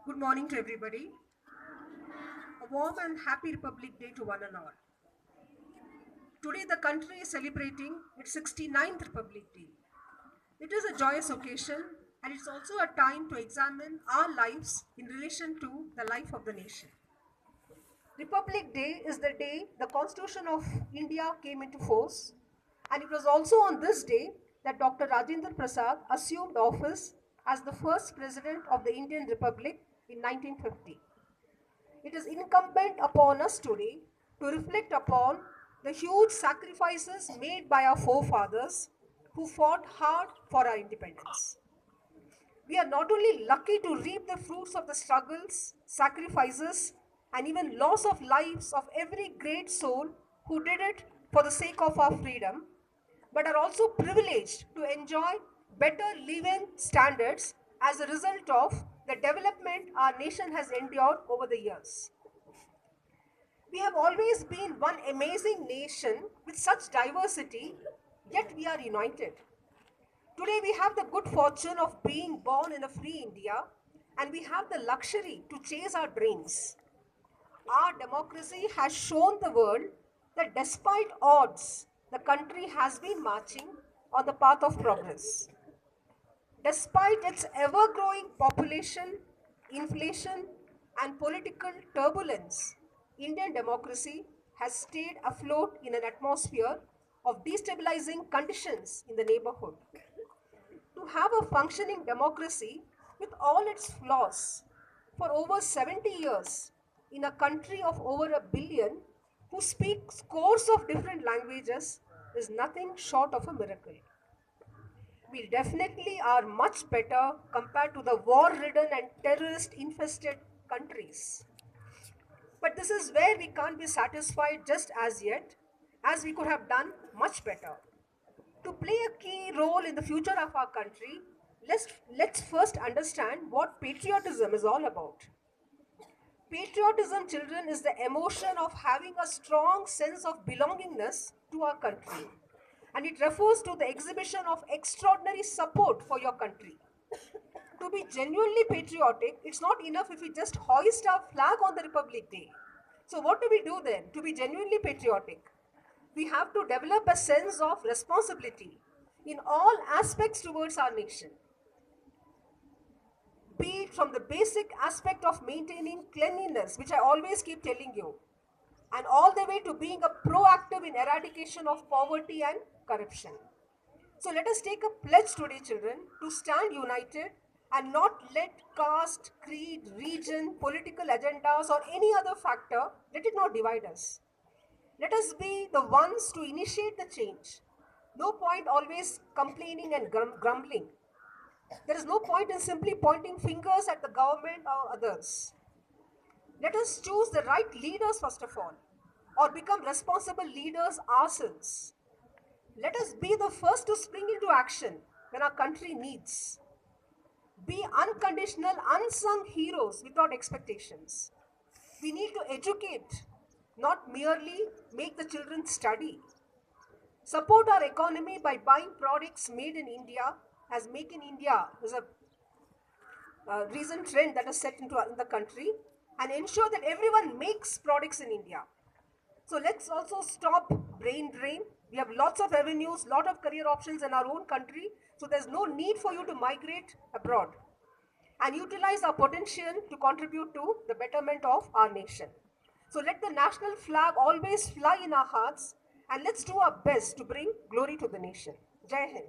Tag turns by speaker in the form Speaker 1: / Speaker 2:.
Speaker 1: Good morning to everybody. A warm and happy Republic Day to one and all. Today, the country is celebrating its 69th Republic Day. It is a joyous occasion and it's also a time to examine our lives in relation to the life of the nation. Republic Day is the day the Constitution of India came into force, and it was also on this day that Dr. Rajendra Prasad assumed office as the first president of the Indian Republic in 1950. It is incumbent upon us today to reflect upon the huge sacrifices made by our forefathers who fought hard for our independence. We are not only lucky to reap the fruits of the struggles, sacrifices, and even loss of lives of every great soul who did it for the sake of our freedom, but are also privileged to enjoy better living standards as a result of the development our nation has endured over the years. We have always been one amazing nation with such diversity, yet we are united. Today, we have the good fortune of being born in a free India, and we have the luxury to chase our dreams. Our democracy has shown the world that despite odds, the country has been marching on the path of progress. Despite its ever growing population, inflation, and political turbulence, Indian democracy has stayed afloat in an atmosphere of destabilizing conditions in the neighborhood. To have a functioning democracy with all its flaws for over 70 years in a country of over a billion who speak scores of different languages is nothing short of a miracle. We definitely are much better compared to the war ridden and terrorist infested countries. But this is where we can't be satisfied just as yet, as we could have done much better. To play a key role in the future of our country, let's first understand what patriotism is all about. Patriotism, children, is the emotion of having a strong sense of belongingness to our country. And it refers to the exhibition of extraordinary support for your country. To be genuinely patriotic, it's not enough if we just hoist our flag on the Republic Day. So, what do we do then to be genuinely patriotic? We have to develop a sense of responsibility in all aspects towards our nation, be it from the basic aspect of maintaining cleanliness, which I always keep telling you, and all the way to being a proactive in eradication of poverty and corruption. So let us take a pledge today, children, to stand united and not let caste, creed, region, political agendas, or any other factor, let it not divide us. Let us be the ones to initiate the change. No point always complaining and grumbling. There is no point in simply pointing fingers at the government or others. Let us choose the right leaders first of all, or become responsible leaders ourselves. Let us be the first to spring into action when our country needs. Be unconditional, unsung heroes without expectations. We need to educate, not merely make the children study. Support our economy by buying products made in India, as Make in India is a recent trend that is set into in the country, and ensure that everyone makes products in India. So let's also stop brain drain. We have lots of avenues, lot of career options in our own country, so there's no need for you to migrate abroad, and utilize our potential to contribute to the betterment of our nation. So let the national flag always fly in our hearts, and let's do our best to bring glory to the nation. Jai Hind.